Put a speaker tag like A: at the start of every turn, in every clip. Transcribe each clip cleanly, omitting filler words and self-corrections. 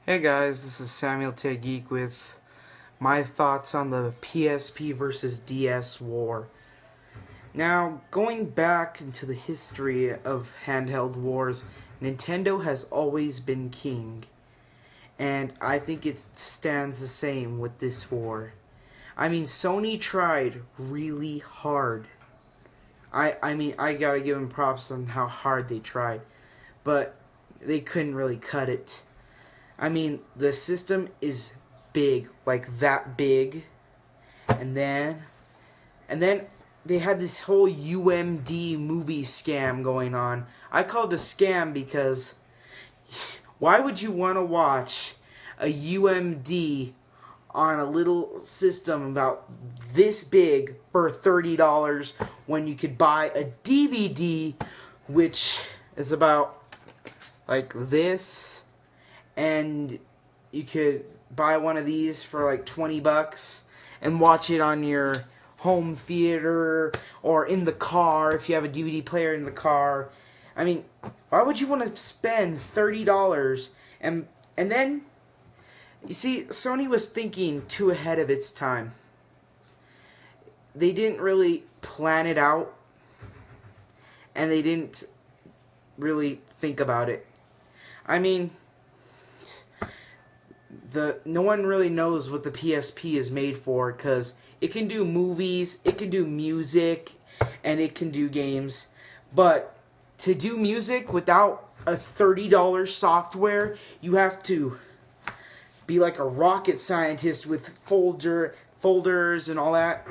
A: Hey guys, this is Samuel Ted Geek with my thoughts on the PSP versus DS war. Now, going back into the history of handheld wars, Nintendo has always been king. And I think it stands the same with this war. I mean, Sony tried really hard. I gotta give them props on how hard they tried. But they couldn't really cut it. I mean, the system is big, like that big, and then they had this whole UMD movie scam going on. I call it a scam because why would you want to watch a UMD on a little system about this big for $30 when you could buy a DVD which is about like this? And you could buy one of these for like $20 and watch it on your home theater or in the car if you have a DVD player in the car. I mean, why would you want to spend $30? And then, you see, Sony was thinking too ahead of its time. They didn't really plan it out, and they didn't really think about it. I mean, no one really knows what the PSP is made for, because it can do movies, it can do music, and it can do games. But to do music without a $30 software, you have to be like a rocket scientist with folders and all that.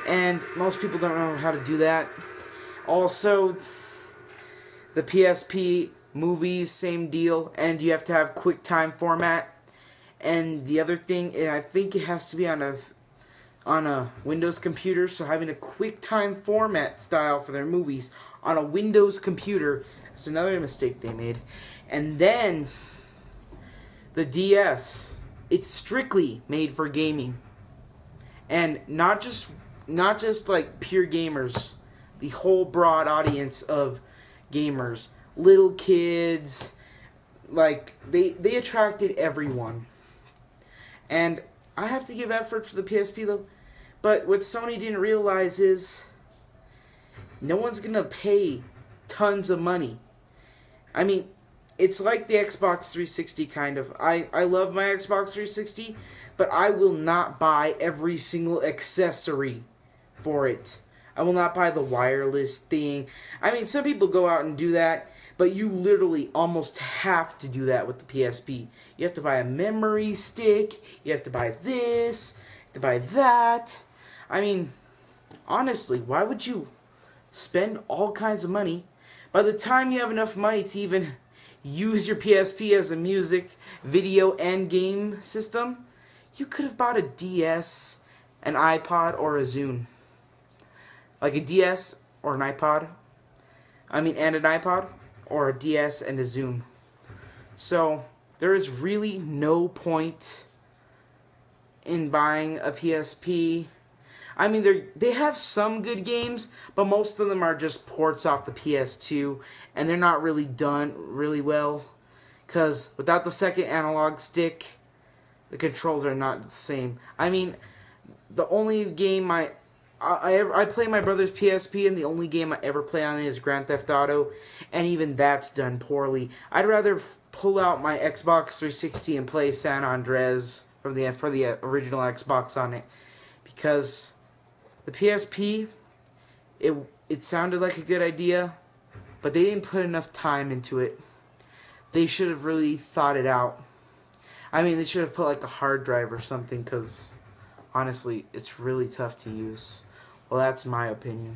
A: And most people don't know how to do that. Also, the PSP movies, same deal, and you have to have QuickTime format. And the other thing, I think it has to be on a Windows computer, so having a QuickTime format style for their movies on a Windows computer, that's another mistake they made. And then the DS, it's strictly made for gaming. And not just like pure gamers, the whole broad audience of gamers, little kids, like they attracted everyone. And I have to give effort for the PSP though. But what Sony didn't realize is no one's going to pay tons of money. I mean, it's like the Xbox 360 kind of. I love my Xbox 360, but I will not buy every single accessory for it. I will not buy the wireless thing. I mean, some people go out and do that, but you literally almost have to do that with the PSP. You have to buy a memory stick, you have to buy this, you have to buy that. I mean, honestly, why would you spend all kinds of money? By the time you have enough money to even use your PSP as a music, video, and game system, you could have bought a DS, an iPod, or a Zune. Like a DS or an iPod. And an iPod, or a DS and a Zune. So there is really no point in buying a PSP. I mean, they have some good games, but most of them are just ports off the PS2, and they're not really done really well, because without the second analog stick, the controls are not the same. I mean, the only game I play my brother's PSP, and the only game I ever play on it is Grand Theft Auto, and even that's done poorly. I'd rather pull out my Xbox 360 and play San Andreas for the original Xbox on it, because the PSP, it sounded like a good idea, but they didn't put enough time into it. They should have really thought it out. I mean, they should have put like a hard drive or something, because honestly, it's really tough to use. Well, that's my opinion.